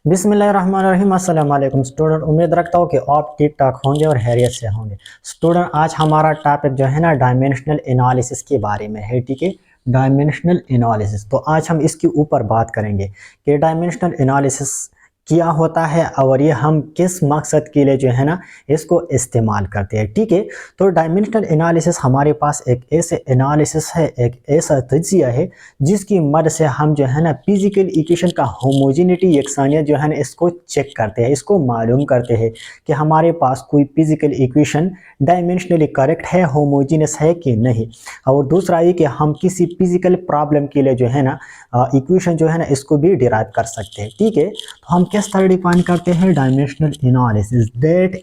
बिस्मिल्लाहिर्रहमानिर्रहीम। अस्सलाम वालेकुम स्टूडेंट, उम्मीद रखता हूँ कि आप ठीक ठाक होंगे और हैरियत से होंगे। स्टूडेंट, आज हमारा टॉपिक जो है ना डायमेंशनल एनालिसिस के बारे में है। ठीक है, डायमेंशनल एनालिसिस। तो आज हम इसके ऊपर बात करेंगे कि डायमेंशनल एनालिसिस क्या होता है और ये हम किस मकसद के लिए जो है ना इसको इस्तेमाल करते हैं। ठीक है, तो डायमेंशनल एनालिसिस हमारे पास एक ऐसे एनालिसिस है, एक ऐसा तजिया है जिसकी मदद से हम जो है ना फिजिकल इक्वेशन का होमोजेनिटी, यकसानियत जो है ना इसको चेक करते हैं, इसको मालूम करते हैं कि हमारे पास कोई फिजिकल इक्वेशन डायमेंशनली करेक्ट है, होमोजेनियस है कि नहीं। और दूसरा ये कि हम किसी फिजिकल प्रॉब्लम के लिए जो है ना इक्वेशन जो है ना इसको भी डिराइव कर सकते हैं। ठीक है, तो हम किस तरह डिफाइन करते हैं डायमेंशनल एनालिसिस। दैट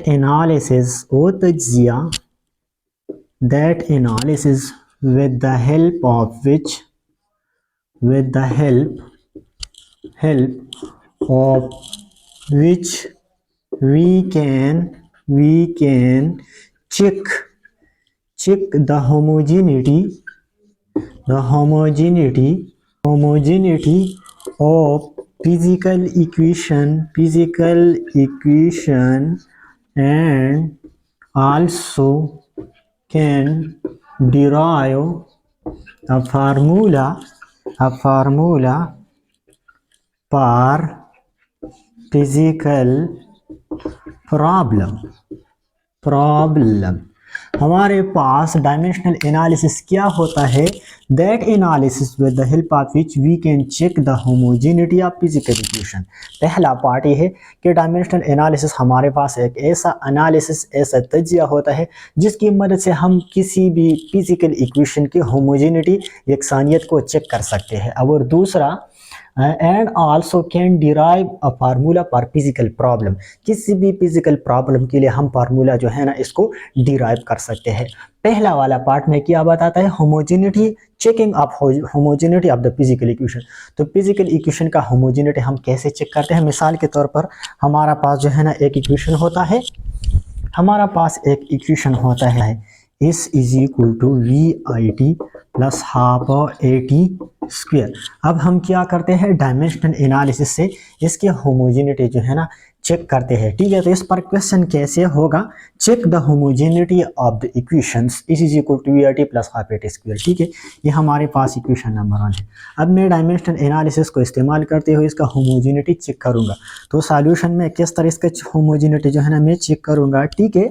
एनालिसिस वो तजिया, that analysis with the help of which with the help of which we can check the homogeneity of physical equation and also can derive a formula for physical problem। हमारे पास dimensional analysis क्या होता है? That analysis with the help of which we can check the homogeneity of physical equation. पहला part ये है कि dimensional analysis हमारे पास एक ऐसा एनालिसिस, ऐसा तजिया होता है जिसकी मदद से हम किसी भी फिजिकल इक्वेशन की होमोजेनिटी, यकसानियत को चेक कर सकते हैं। और दूसरा and also can derive a formula for physical problem. किसी भी फिजिकल प्रॉब्लम के लिए हम फार्मूला जो है ना इसको डिराइव कर सकते हैं। पहला वाला पार्ट में क्या बताता है? Homogeneity, checking of homogeneity of the physical equation. तो फिजिकल इक्वेशन का होमोजेनिटी हम कैसे चेक करते हैं? मिसाल के तौर पर हमारा पास जो है ना एक इक्वेशन होता है, S is equal to VIT plus half AT square. अब हम क्या करते हैं? डायमेंशनल एनालिसिस से इसके होमोजेनिटी जो है ना चेक करते हैं। ठीक है, तो इस पर क्वेश्चन कैसे होगा? Check the homogeneity of the equations is equal to VIT plus half AT square. ठीक है, ये हमारे पास इक्वेशन नंबर 1 है। अब मैं डायमेंशनल एनालिसिस को इस्तेमाल करते हुए इसका होमोजेनिटी चेक करूंगा। तो सॉल्यूशन में किस तरह इसका होमोजेनिटी जो है ना मैं चेक करूंगा। ठीक है,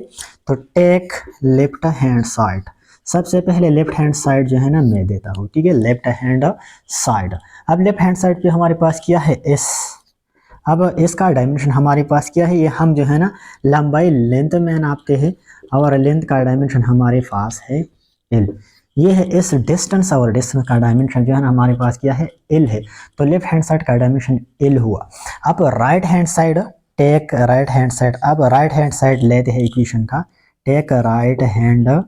तो टेक लेफ्ट हैंड साइड। सबसे पहले लेफ्ट हैंड साइड जो है ना मैं देता हूँ। ठीक है, लेफ्ट हैंड साइड। अब लेफ्ट हैंड साइड पे हमारे पास क्या है? S। अब इसका डायमेंशन हमारे पास क्या है? ये हम जो है ना लंबाई, लेंथ में नापते हैं और लेंथ का डायमेंशन हमारे पास है L। ये है इस डिस्टेंस, और डिस्टेंस का डायमेंशन जो है ना हमारे पास क्या है? L है। तो लेफ्ट हैंड साइड का डायमेंशन L हुआ। अब right hand side, take right hand side. अब राइट हैंड साइड लेते हैं इक्वेशन का, take right hand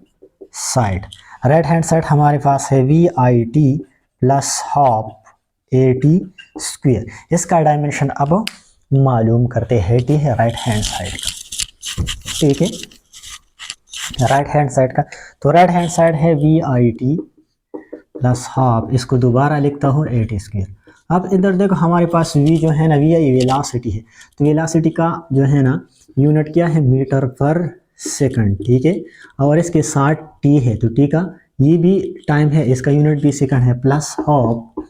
side. Right hand side हमारे पास है VIT plus half AT square. इसका डायमेंशन अब मालूम करते हैं। ठीक है, राइट हैंड साइड का। ठीक है, राइट हैंड साइड का, तो राइट हैंड साइड है VIT प्लस हाफ, इसको दोबारा लिखता हूँ AT स्क्वेयर। अब इधर देखो हमारे पास V जो है ना, VI वेलोसिटी है। तो वेलोसिटी का जो है ना यूनिट क्या है? मीटर पर सेकंड। ठीक है, और इसके साथ T है, तो T का ये भी टाइम है, इसका यूनिट भी सेकंड है, प्लस हाफ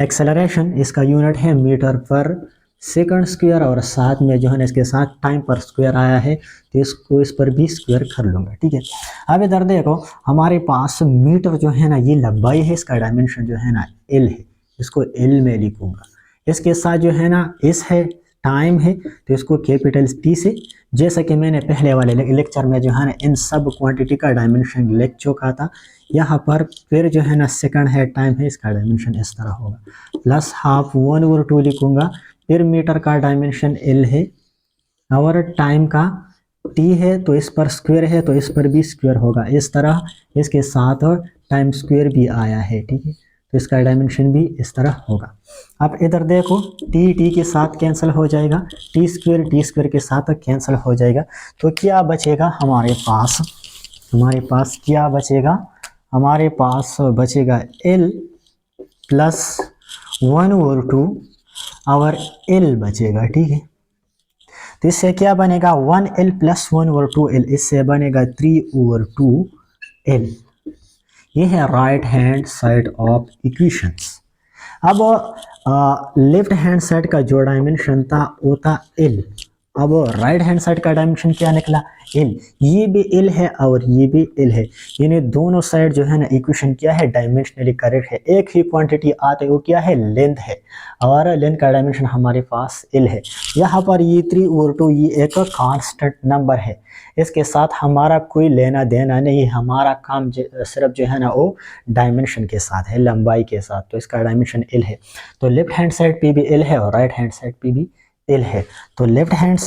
एक्सेलरेशन, इसका यूनिट है मीटर पर सेकंड स्क्वायर, और साथ में जो है ना इसके साथ टाइम पर स्क्वायर आया है, तो इसको इस पर भी स्क्वायर कर लूँगा। ठीक है, अब इधर देखो हमारे पास मीटर जो है ना ये लंबाई है, इसका डायमेंशन जो है ना L है, इसको L में लिखूंगा। इसके साथ जो है ना S है, टाइम है, तो इसको कैपिटल T से, जैसा कि मैंने पहले वाले लेक्चर में जो है ना इन सब क्वांटिटी का डायमेंशन लिख चुका था। यहाँ पर फिर जो है ना सेकंड है, टाइम है, इसका डायमेंशन इस तरह होगा, प्लस हाफ 1/2 लिखूंगा। फिर मीटर का डायमेंशन L है और टाइम का T है, तो इस पर स्क्वायर है, तो इस पर भी स्क्वायर होगा इस तरह, इसके साथ और टाइम स्क्वायर भी आया है। ठीक है, तो इसका डायमेंशन भी इस तरह होगा। अब इधर देखो T के साथ कैंसिल हो जाएगा, T स्क्वायर के साथ कैंसिल हो जाएगा, तो क्या बचेगा हमारे पास? क्या बचेगा? हमारे पास बचेगा L प्लस 1/2 और एल बचेगा, ठीक है। तो इससे क्या बनेगा 1l प्लस 1/2l, इससे बनेगा 3/2l। ये है right hand side of equations. अब लेफ्ट हैंड साइड का जो डायमेंशन था वो था एल। अब राइट हैंड साइड का डायमेंशन क्या निकला, एल। ये भी एल है और ये भी एल है, यानी दोनों साइड जो है ना इक्वेशन क्या है, डायमेंशनली करेक्ट है। एक ही क्वांटिटी आते वो क्या है, लेंथ है, और लेंथ का डायमेंशन हमारे पास एल है। यहाँ पर ये 3/2 ये एक कांस्टेंट नंबर है, इसके साथ हमारा कोई लेना देना नहीं, हमारा काम सिर्फ जो है ना वो डायमेंशन के साथ है, लंबाई के साथ। तो इसका डायमेंशन एल है। तो लेफ्ट हैंड साइड पे भी एल है और राइट हैंड साइड पे भी एल है। तो left hand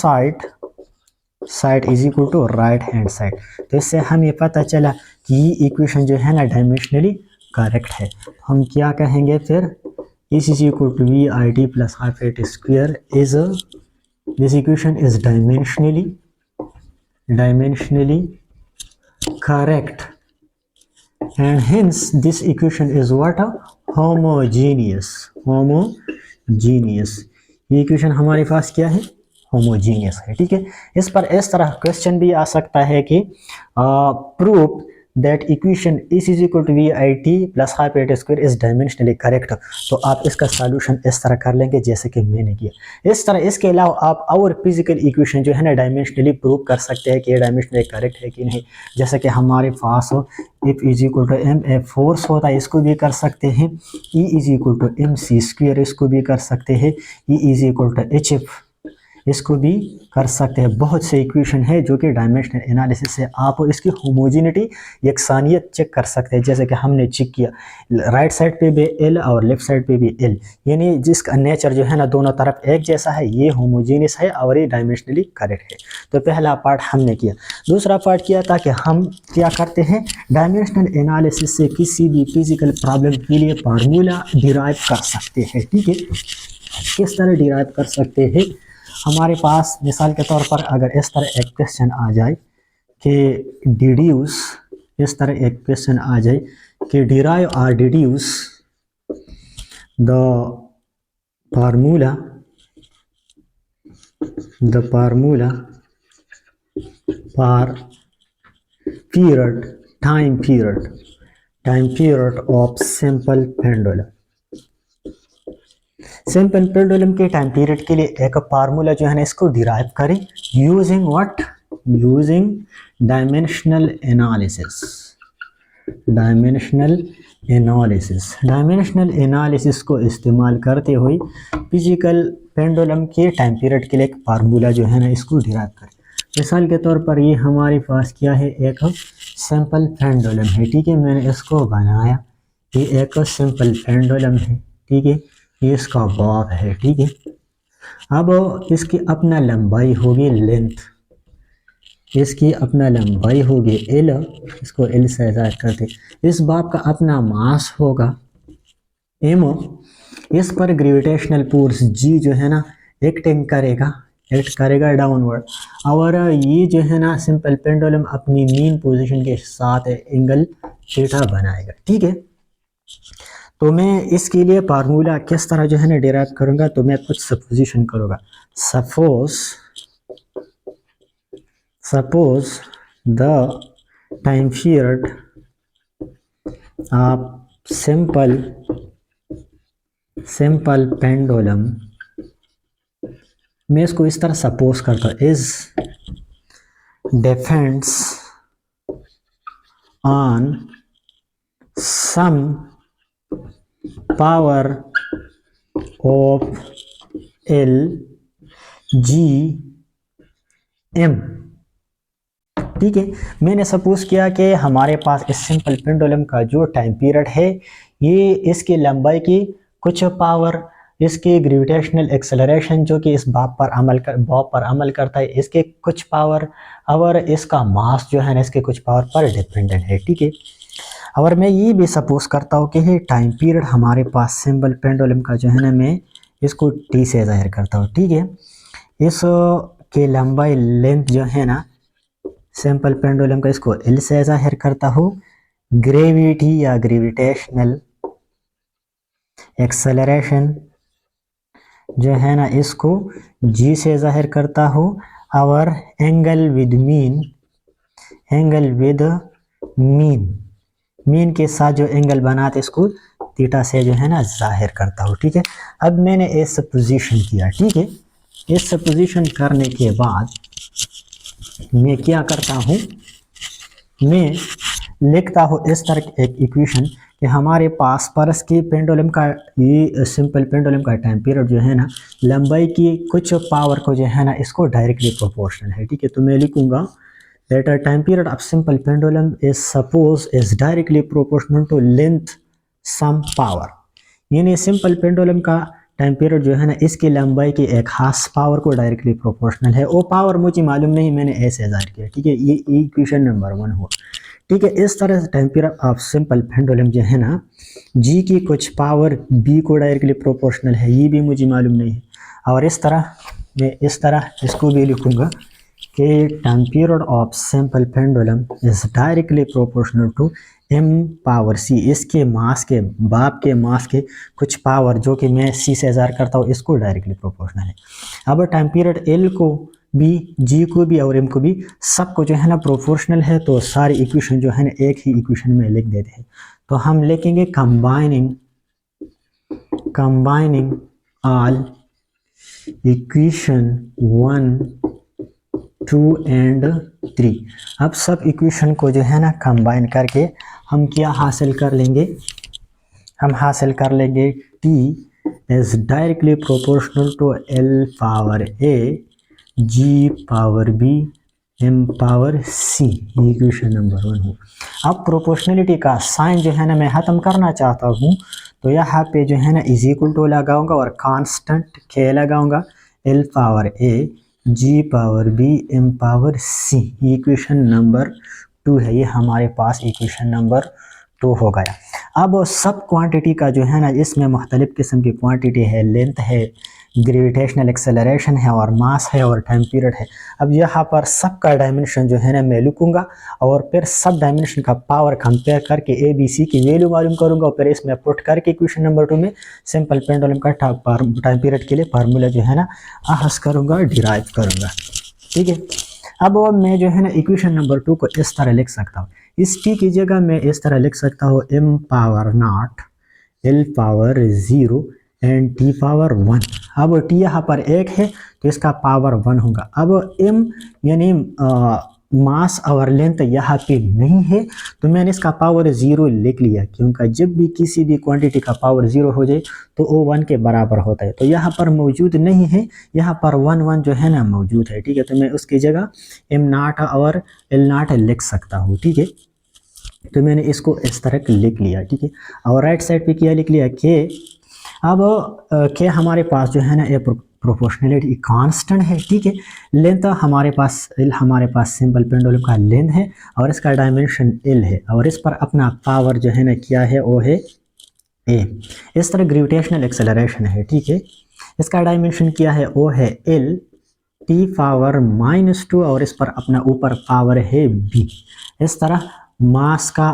side is equal to right hand side. तो इससे हमें पता चला कि ये इक्वेशन जो है ना डायमेंशनली करेक्ट है। हम क्या कहेंगे फिर, S is equal to V I T plus half A T square is, this equation is dimensionally correct, and hence this equation is what, homogeneous। ये इक्वेशन हमारे पास क्या है, होमोजीनियस है, ठीक है। इस पर इस तरह क्वेश्चन भी आ सकता है कि proof that equation is equal to V I T plus half A T square is dimensionally correct. तो आप इसका सॉल्यूशन इस तरह कर लेंगे जैसे कि मैंने किया इस तरह। इसके अलावा आप और फिजिकल इक्वेशन जो है ना डायमेंशनली प्रूव कर सकते हैं कि ये डायमेंशनली करेक्ट है कि नहीं। जैसे कि हमारे पास F is equal to M A force होता है, इसको भी कर सकते हैं। E is equal to M C square, इसको भी कर सकते हैं। E is equal to H F, इसको भी कर सकते हैं। बहुत से इक्वेशन है जो कि डायमेंशनल एनालिसिस से आप इसकी होमोजेनिटी, यकसानियत चेक कर सकते हैं। जैसे कि हमने चेक किया राइट साइड पे भी एल और लेफ्ट साइड पे भी एल, यानी जिसका नेचर जो है ना दोनों तरफ एक जैसा है, ये होमोजेनियस है और ये डायमेंशनली करेक्ट है। तो पहला पार्ट हमने किया। दूसरा पार्ट किया था कि हम क्या करते हैं, डायमेंशनल एनालिसिस से किसी भी फिजिकल प्रॉब्लम के लिए फार्मूला डिराइव कर सकते हैं, ठीक है। किस तरह डिराइव कर सकते हैं, हमारे पास मिसाल के तौर पर अगर इस तरह एक क्वेश्चन आ जाए कि डिड्यूस, इस तरह एक क्वेश्चन आ जाए कि डिराइव और deduce the formula for time period of simple pendulum. Simple pendulum के टाइम पीरियड के लिए एक फार्मूला जो है ना इसको डिराइव करें using what, using dimensional analysis को इस्तेमाल करते हुए फिजिकल पेंडुलम के टाइम पीरियड के लिए एक फार्मूला जो है ना इसको डिराइव करें। मिसाल के तौर पर ये हमारे पास क्या है, एक सिंपल पेंडुलम है, ठीक है। मैंने इसको बनाया, ये एक सिंपल पेंडुलम है, ठीक है। ये इसका बॉब है, ठीक है। अब इसकी अपना लंबाई होगी लेंथ, इसकी अपना लंबाई होगी एल, इसको एल से ज़ाहिर करते। इस बॉब का अपना मास होगा एम, इस पर ग्रेविटेशनल फोर्स जी जो है ना एक्ट करेगा डाउनवर्ड, और ये जो है ना सिंपल पेंडुलम अपनी मीन पोजीशन के साथ एंगल थीटा बनाएगा, ठीक है। तो मैं इसके लिए फार्मूला किस तरह जो है ना डिराइव करूंगा, तो मैं कुछ सपोजिशन करूंगा। Suppose the time period of simple pendulum, मैं इसको इस तरह सपोज करता हूँ, is depends on some power of L G M, ठीक है। मैंने सपोज किया कि हमारे पास इस सिंपल पेंडुलम का जो टाइम पीरियड है, ये इसकी लंबाई की कुछ पावर, इसके ग्रेविटेशनल एक्सेलरेशन जो कि इस बॉब पर अमल करता है, इसके कुछ पावर, और इसका मास जो है ना इसके कुछ पावर पर डिपेंडेंट है, ठीक है। और मैं ये भी सपोज करता हूँ कि टाइम पीरियड हमारे पास सिंपल पेंडुलम का जो है ना मैं इसको टी से जाहिर करता हूँ, ठीक है। इस के लंबाई लेंथ जो है ना सिंपल पेंडुलम का, इसको एल से जाहिर करता हूँ। ग्रेविटी या ग्रेविटेशनल एक्सेलरेशन जो है ना इसको जी से जाहिर करता हूँ और angle with mean, angle with mean के साथ जो एंगल बनाते इसको थीटा से जो है ना जाहिर करता हूँ। ठीक है, अब मैंने इस पोजीशन किया। ठीक है, इस पोजीशन करने के बाद मैं क्या करता हूँ, मैं लिखता हूँ इस तरह एक इक्वेशन कि हमारे पास परस की पेंडुलम का, ये सिंपल पेंडुलम का टाइम पीरियड जो है ना लंबाई की कुछ पावर को जो है ना इसको डायरेक्टली प्रोपोर्शनल है। ठीक है, तो मैं लिखूंगा that a time period of simple pendulum is supposed is directly proportional to length some power, यानी सिंपल पेंडुलम का टाइम पीरियड जो है ना इसकी लंबाई की एक खास पावर को डायरेक्टली प्रोपोर्शनल है। वो पावर मुझे मालूम नहीं, मैंने ऐसे जाहिर किया। ठीक है, ये इक्वेशन नंबर 1 हुआ। ठीक है, इस तरह से time period of simple pendulum जो है ना जी की कुछ पावर बी को डायरेक्टली प्रोपोर्शनल है, ये भी मुझे मालूम नहीं है। और इस तरह मैं इस तरह इसको भी लिखूंगा कि time period of simple pendulum is directly proportional to m power c, इसके मास के बाप के मास के कुछ पावर जो कि मैं c से ज़ाहिर करता हूँ इसको डायरेक्टली प्रोपोर्शनल है। अब टाइम पीरियड l को भी, g को भी और m को भी सबको जो है ना प्रोपोर्शनल है, तो सारी इक्वेशन जो है ना एक ही इक्वेशन में लिख देते हैं। तो हम लिखेंगे कंबाइनिंग ऑल इक्वेशन 1, 2 एंड 3। अब सब इक्वेशन को जो है ना कंबाइन करके हम क्या हासिल कर लेंगे, हम हासिल कर लेंगे t is directly proportional to l power a, g power b, m power c, equation number 1 हो। अब प्रोपोर्शनलिटी का साइन जो है ना मैं ख़त्म करना चाहता हूँ, तो यहाँ पे जो है ना इज इक्वल टू लगाऊंगा और कांस्टेंट k लगाऊंगा, l power a, g power b, m power c, equation number 2 है। ये हमारे पास इक्वेशन नंबर 2 हो गया। अब सब क्वांटिटी का जो है ना इसमें मुख्तलिफ किस्म की क्वांटिटी है, लेंथ है, ग्रेविटेशनल एक्सेलरेशन है और मास है और टाइम पीरियड है। अब यहाँ पर सब का डायमेंशन जो है ना मैं लिखूंगा और फिर सब डायमेंशन का पावर कंपेयर करके ए बी सी की वैल्यू मालूम करूंगा और फिर इसमें पुट करके इक्वेशन नंबर 2 में सिंपल पेंडुलम का टाइम पीरियड के लिए फार्मूला जो है ना अहस करूंगा, डिराइव करूंगा। ठीक है, अब मैं जो है ना इक्वेशन नंबर 2 को इस तरह लिख सकता हूँ, इस t की जगह मैं इस तरह लिख सकता हूँ m power not, l power 0 and t power 1। अब t यहाँ पर 1 है तो इसका पावर 1 होगा। अब m यानी मास और लेंथ यहाँ पे नहीं है तो मैंने इसका पावर 0 लिख लिया, क्योंकि जब भी किसी भी क्वांटिटी का पावर 0 हो जाए तो वो 1 के बराबर होता है। तो यहाँ पर मौजूद नहीं है, यहाँ पर 1 1 जो है ना मौजूद है। ठीक है, तो मैं उसकी जगह m नॉट और l नॉट लिख सकता हूँ। ठीक है, तो मैंने इसको इस तरह लिख लिया। ठीक है, और राइट साइड पे क्या लिख लिया के। अब के हमारे पास जो है ना ये प्रोपोर्शनलिटी कांस्टेंट है। ठीक है, लेंथ हमारे पास सिंपल पेंडुलम का लेंथ है और इसका डायमेंशन l है और इस पर अपना पावर जो है ना क्या है वो है a। इस तरह ग्रेविटेशनल एक्सेलरेशन है। ठीक है, इसका डायमेंशन क्या है वो है l, t पावर -2 और इस पर अपना ऊपर पावर है b। इस तरह मास का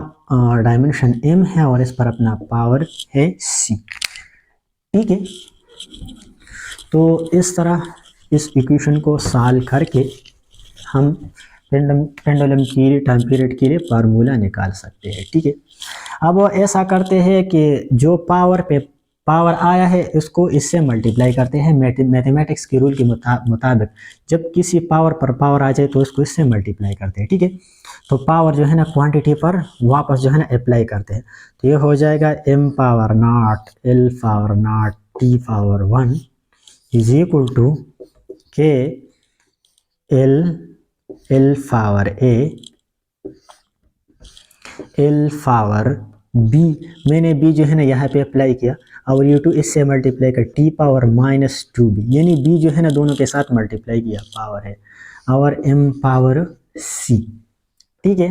डायमेंशन m है और इस पर अपना पावर है c। ठीक है, तो इस तरह इस इक्वेशन को सॉल्व करके हम पेंडुलम की टाइम पीरियड के लिए फार्मूला निकाल सकते हैं। ठीक है, अब ऐसा करते हैं कि जो पावर आया है इसको इससे मल्टीप्लाई करते हैं। मैथमेटिक्स के रूल के मुताबिक जब किसी पावर पर पावर आ जाए तो इसको इससे मल्टीप्लाई करते हैं। ठीक है, तो पावर जो है ना क्वांटिटी पर वापस जो है ना अप्लाई करते हैं, तो ये हो जाएगा m power not, l power not, t power 1 is equal to k l power a, l power b। मैंने b जो है ना यहाँ पे अप्लाई किया और ये 2 इससे मल्टीप्लाई कर t पावर -2b, यानी b जो है ना दोनों के साथ मल्टीप्लाई किया पावर है, और m पावर c। ठीक है,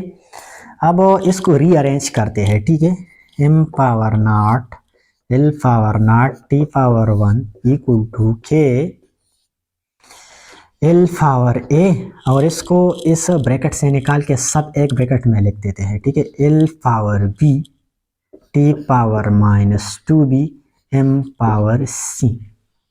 अब इसको रीअरेंज करते हैं। ठीक है, m power not, l power not, t power 1 equal to k l power a और इसको इस ब्रैकेट से निकाल के सब एक ब्रैकेट में लिख देते हैं। ठीक है, l power b, t power -2b, m power c।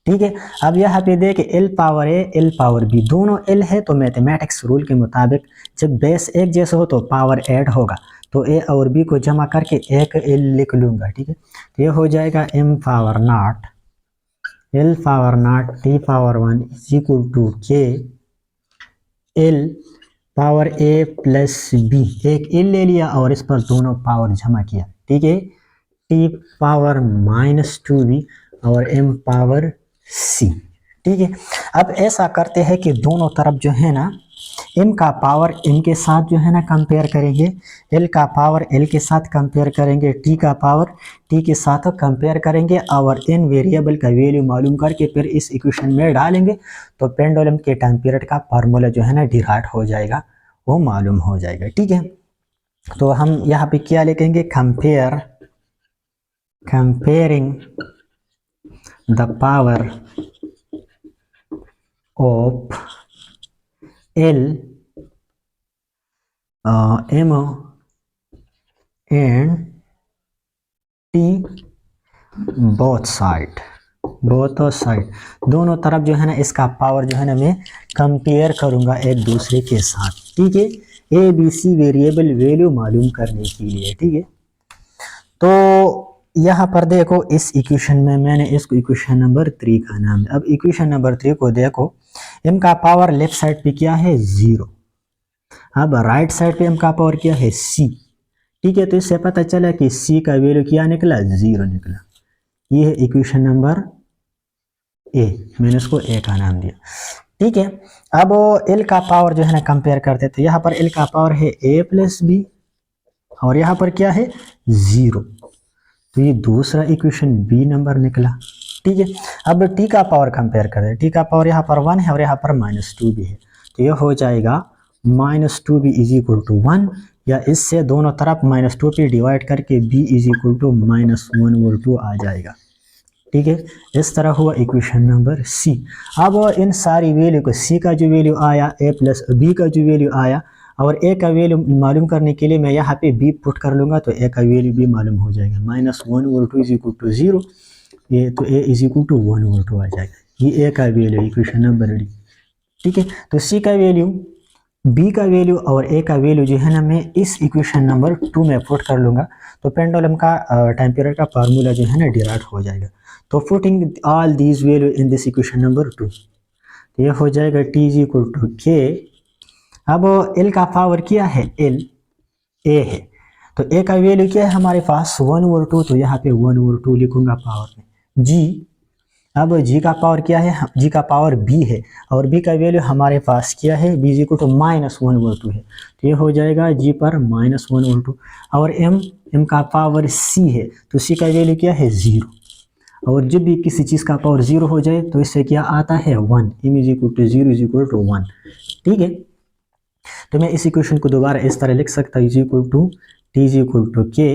ठीक है, अब यहाँ पे देख l power a l power b दोनों l है, तो मैथमेटिक्स रूल के मुताबिक जब बेस एक जैसे हो तो पावर ऐड होगा, तो a और b को जमा करके एक l लिख लूंगा। ठीक है, तो ये हो जाएगा m power not l power not t power 1 is equal to k l power a plus b। एक l ले लिया और इस पर दोनों पावर जमा किया। ठीक है, t पावर माइनस 2b और m पावर c। ठीक है, अब ऐसा करते हैं कि दोनों तरफ जो है ना m का पावर m के साथ जो है ना कंपेयर करेंगे, l का पावर l के साथ कंपेयर करेंगे, t का पावर t के साथ कंपेयर करेंगे और n वेरिएबल का वैल्यू मालूम करके फिर इस इक्वेशन में डालेंगे, तो पेंडुलम के टाइम पीरियड का फार्मूला जो है ना डिराइव हो जाएगा, वो मालूम हो जाएगा। ठीक है, तो हम यहाँ पे क्या लिखेंगे, comparing the power of L M and T both side दोनों तरफ जो है ना इसका पावर जो है ना मैं कंपेयर करूंगा एक दूसरे के साथ। ठीक है, A B C variable value मालूम करने के लिए। ठीक है, तो यहाँ पर देखो इस इक्वेशन में मैंने इसको इक्वेशन नंबर 3 का नाम है। अब इक्वेशन नंबर 3 को देखो, m का पावर लेफ्ट साइड पे क्या है 0, अब राइट साइड पे m का पावर क्या है c। ठीक है, तो इससे पता चला कि c का वैल्यू क्या निकला 0 निकला। ये है इक्वेशन नंबर a, मैंने उसको a का नाम दिया। ठीक है, अब l का पावर जो है ना कंपेयर करते, तो यहाँ पर l का पावर है a प्लस b और यहाँ पर क्या है 0, तो ये दूसरा इक्वेशन बी नंबर निकला। ठीक है, अब t का पावर कंपेयर करें, t का पावर यहाँ पर 1 है और यहाँ पर -2 भी है, तो ये हो जाएगा -2b इज इक्वल टू 1, या इससे दोनों तरफ -2 पे डिवाइड करके b इज इक्वल टू -1/2 आ जाएगा। ठीक है, इस तरह हुआ इक्वेशन नंबर सी। अब इन सारी वैल्यू को c का जो वैल्यू आया a प्लस b का जो वैल्यू आया और a का वैल्यू मालूम करने के लिए मैं यहाँ पे b पुट कर लूँगा, तो a का वैल्यू भी मालूम हो जाएगा, -1/2 इज इक्वल टू 0, ये तो a इज इक्वल टू 1/2 आ जाएगा। ये a का वैल्यू इक्वेशन नंबर डी। ठीक है, तो c का वैल्यू, b का वैल्यू और a का वैल्यू जो है ना मैं इस इक्वेशन नंबर 2 में पुट कर लूँगा, तो पेंडुलम का टाइम पीरियड का फार्मूला जो है ना डिराइव हो जाएगा। तो putting all these value in this equation number 2, तो ये हो जाएगा t is equal to k। अब l का पावर क्या है l a है, तो a का वैल्यू क्या है हमारे पास 1/2, तो यहाँ पे 1/2 लिखूंगा पावर में g। अब g का पावर क्या है, g का पावर b है और b का वैल्यू हमारे पास क्या है b इज इक्वल टू -1/2 है, तो ये हो जाएगा g पर -1/2 और m का पावर c है, तो c का वैल्यू क्या है 0, और जब भी किसी चीज़ का पावर 0 हो जाए तो इससे क्या आता है 1, m is equal to 0 is equal to 1। ठीक है, तो मैं इस इक्वेशन को दोबारा इस तरह लिख सकता हूँ, is equal to T is equal to K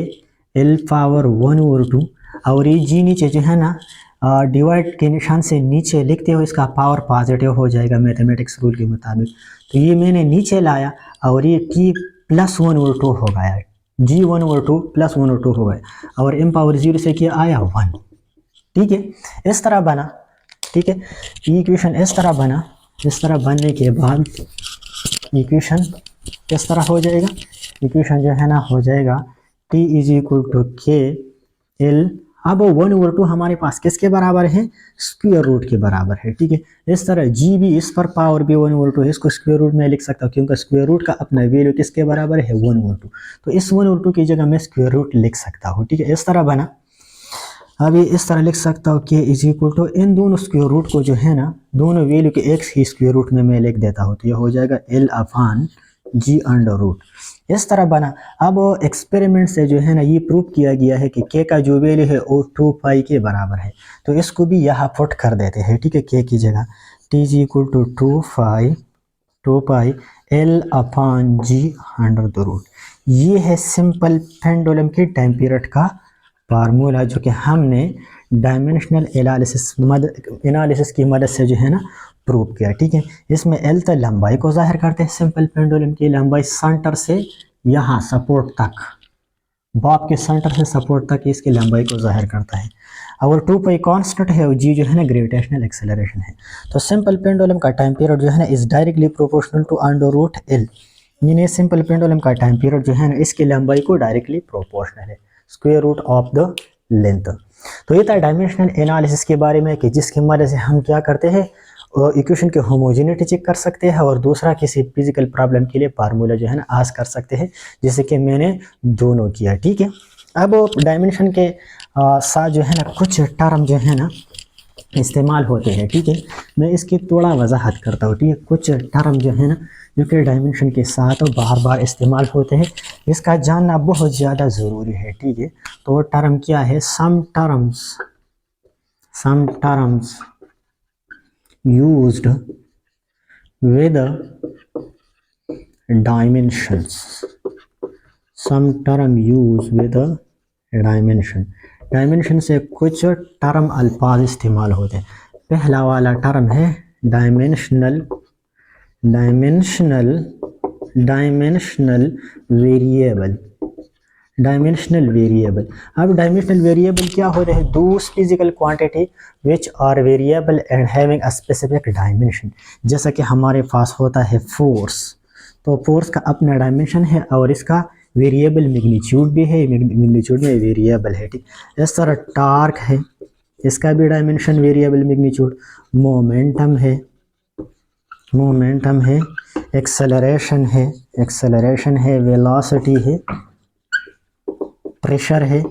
l power 1/2 और ये g नीचे जो है ना डिवाइड के निशान से नीचे लिखते हो इसका पावर पॉजिटिव हो जाएगा मैथमेटिक्स रूल के मुताबिक, तो ये मैंने नीचे लाया और ये t प्लस 1/2 हो गया, g 1/2 प्लस 1/2 हो गया और m पावर 0 से क्या आया 1। ठीक है, इस तरह बना। ठीक है, इक्वेशन इस तरह बना। इस तरह बनने के बाद इक्वेशन किस तरह हो जाएगा, इक्वेशन जो है ना हो जाएगा t is equal to K l। अब 1/2 हमारे पास किसके बराबर है, स्क्वायर रूट के बराबर है। ठीक है, इस तरह g भी, इस पर पावर भी 1/2 है, इसको स्क्वायर रूट में लिख सकता हूँ क्योंकि स्क्वायर रूट का अपना वैल्यू किसके बराबर है 1/2, तो इस 1/2 की जगह मैं स्क्वायर रूट लिख सकता हूँ। ठीक है, इस तरह बना। अब ये इस तरह लिख सकता हूँ कि इज इक्वल टू इन दोनों स्क्वायर रूट को जो है ना दोनों वैल्यू के एक ही स्क्वायर रूट में मैं लिख देता हूँ, तो ये हो जाएगा l upon g under root. इस तरह बना। अब एक्सपेरिमेंट से जो है ना ये प्रूव किया गया है कि k का जो वैल्यू है वो 2 पाई के बराबर है, तो इसको भी यहाँ पुट कर देते हैं। ठीक है, k की जगह t is equal to 2 pi l upon g under the root. ये है सिंपल पेंडुलम के टाइम पीरियड का फार्मूला जो कि हमने डायमेंशनल एनालिसिस की मदद से जो है ना प्रूव किया। ठीक है, इसमें एल तो लंबाई को जाहिर करते हैं, सिंपल पेंडुलम की लंबाई सेंटर से यहाँ सपोर्ट तक, बॉब के सेंटर से सपोर्ट तक इसकी लंबाई को जाहिर करता है। और 2 पाई कांस्टेंट है और जी जो है ना ग्रेविटेशनल एक्सेलरेशन है। तो सिंपल पेंडुलम का टाइम पीरियड जो है ना is directly proportional to under root L, यानी सिंपल पेंडुलम का टाइम पीरियड जो है ना इसकी लंबाई को डायरेक्टली प्रोपोर्शनल है square root of the length. तो ये था डायमेंशनल एनालिसिस के बारे में कि जिसकी मदद से हम क्या करते हैं इक्वेशन की होमोजेनिटी चेक कर सकते हैं और दूसरा किसी फिजिकल प्रॉब्लम के लिए फार्मूला जो है ना आस कर सकते हैं, जैसे कि मैंने दोनों किया। ठीक है, अब डायमेंशन के साथ जो है ना कुछ टर्म जो है ना इस्तेमाल होते हैं। ठीक है, मैं इसकी थोड़ा वजाहत करता हूँ। ठीक है, कुछ टर्म जो है ना जो कि डायमेंशन के साथ बार बार इस्तेमाल होते हैं, इसका जानना बहुत ज़्यादा ज़रूरी है। ठीक है, तो वो टर्म क्या है? Some terms used with dimensions, some term use with dimension. Dimension से कुछ टर्म अल्फाज इस्तेमाल होते हैं। पहला वाला टर्म है डायमेंशनल वेरिएबल। अब डायमेंशनल वेरिएबल क्या होते हैं? Those physical quantity which are variable and having a specific dimension. जैसा कि हमारे पास होता है फोर्स, तो फोर्स का अपना डायमेंशन है और इसका वेरिएबल मैग्नीट्यूड भी है, मैग्नीट्यूड में वेरिएबल है। ठीक, इस तरह टार्क है, इसका भी डायमेंशन वेरिएबल मैग्नीट्यूड। मोमेंटम है, एक्सेलरेशन है, वेलोसिटी है, प्रेशर है,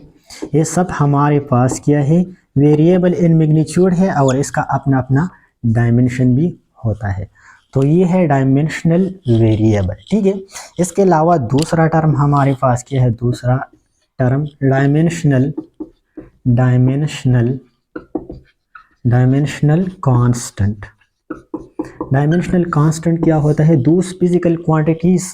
ये सब हमारे पास क्या है? वेरिएबल इन मैग्नीट्यूड है और इसका अपना अपना डायमेंशन भी होता है। तो ये है डायमेंशनल वेरिएबल। ठीक है, इसके अलावा दूसरा टर्म हमारे पास क्या है? दूसरा term dimensional constant. Dimensional constant क्या होता है? Those physical quantities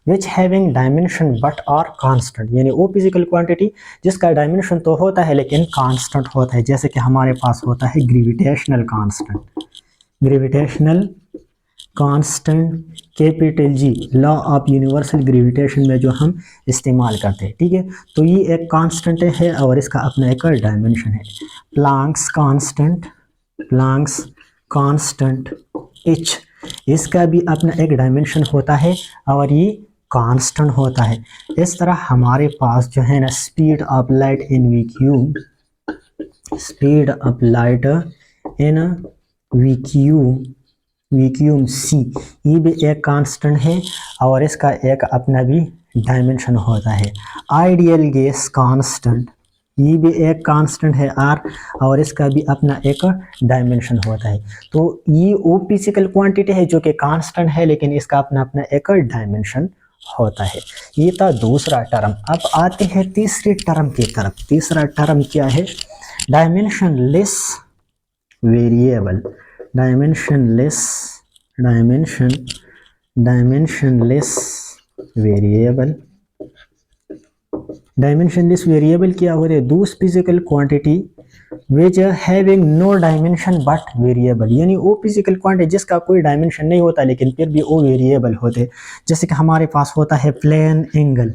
which having dimension but are constant, यानी वो फिजिकल क्वांटिटी जिसका डायमेंशन तो होता है लेकिन कांस्टेंट होता है। जैसे कि हमारे पास होता है gravitational constant capital G, law of universal gravitation में जो हम इस्तेमाल करते हैं। ठीक है, तो ये एक कांस्टेंट है और इसका अपना एक डायमेंशन है। प्लैंक्स कांस्टेंट एच, इसका भी अपना एक डायमेंशन होता है और ये कांस्टेंट होता है। इस तरह हमारे पास जो है ना speed of light in vacuum C, ये भी एक कांस्टेंट है और इसका एक अपना भी डायमेंशन होता है। आइडियल गैस कांस्टेंट, ये भी एक कांस्टेंट है आर और इसका भी अपना एक डायमेंशन होता है। तो ये वो फिजिकल क्वांटिटी है जो कि कांस्टेंट है लेकिन इसका अपना अपना एक डायमेंशन होता है। ये था दूसरा टर्म। अब आते हैं तीसरे टर्म की तरफ। तीसरा टर्म क्या है? Dimensionless variable. डायमेंशनलेस वेरिएबल क्या होते हैं? Those physical quantity which having no dimension but variable, यानी वो फिजिकल क्वांटिटी जिसका कोई डायमेंशन नहीं होता लेकिन फिर भी वो वेरिएबल होते हैं। जैसे कि हमारे पास होता है plane angle,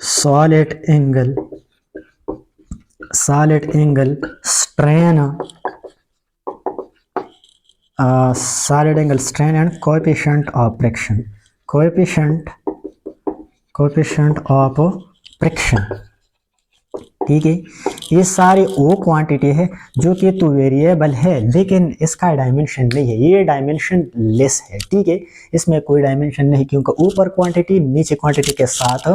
solid angle, strain and coefficient of friction. ठीक है, ये सारे वो क्वांटिटी है जो कि तो वेरिएबल है लेकिन इसका डायमेंशन नहीं है, ये डायमेंशन लेस है। ठीक है, इसमें कोई डायमेंशन नहीं क्योंकि ऊपर क्वांटिटी नीचे क्वांटिटी के साथ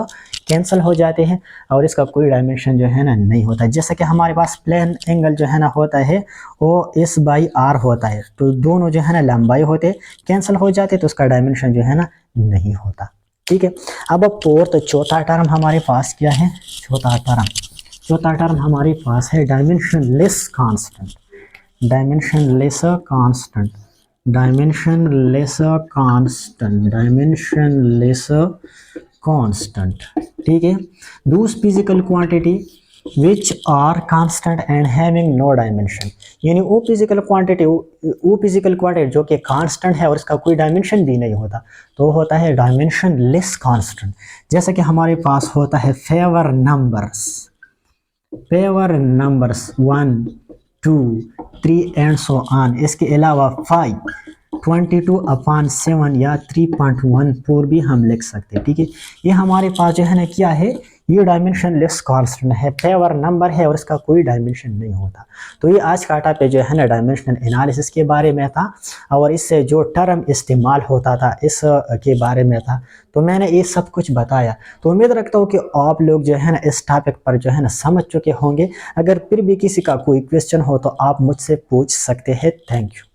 कैंसिल हो जाते हैं और इसका कोई डायमेंशन जो है ना नहीं होता। जैसे कि हमारे पास प्लेन एंगल जो है ना होता है वो S/R होता है, तो दोनों जो है ना लंबाई होते कैंसिल हो जाते तो उसका डायमेंशन जो है ना नहीं होता। ठीक है, अब चौथा टर्म हमारे पास क्या है? चौथा टर्म हमारे पास है डायमेंशनलेस कांस्टेंट। ठीक है, those physical quantity which are constant and having no dimension, यानी वो फिजिकल क्वांटिटी जो कि कांस्टेंट है और इसका कोई डायमेंशन भी नहीं होता, तो होता है डायमेंशनलेस कांस्टेंट। जैसे कि हमारे पास होता है pure numbers, pure numbers 1 2 3 and so on, इसके अलावा 5 22/7 या 3.14 भी हम लिख सकते हैं। ठीक है, ये हमारे पास जो है ना क्या है, ये डायमेंशन लेस कांस्टेंट है, पेवर नंबर है और इसका कोई डायमेंशन नहीं होता। तो ये आज का टॉपिक जो है ना डायमेंशनल एनालिसिस के बारे में था और इससे जो टर्म इस्तेमाल होता था इस के बारे में था। तो मैंने ये सब कुछ बताया। तो उम्मीद रखता हूँ कि आप लोग जो है ना इस टॉपिक पर जो है ना समझ चुके होंगे। अगर फिर भी किसी का कोई क्वेश्चन हो तो आप मुझसे पूछ सकते हैं। Thank you.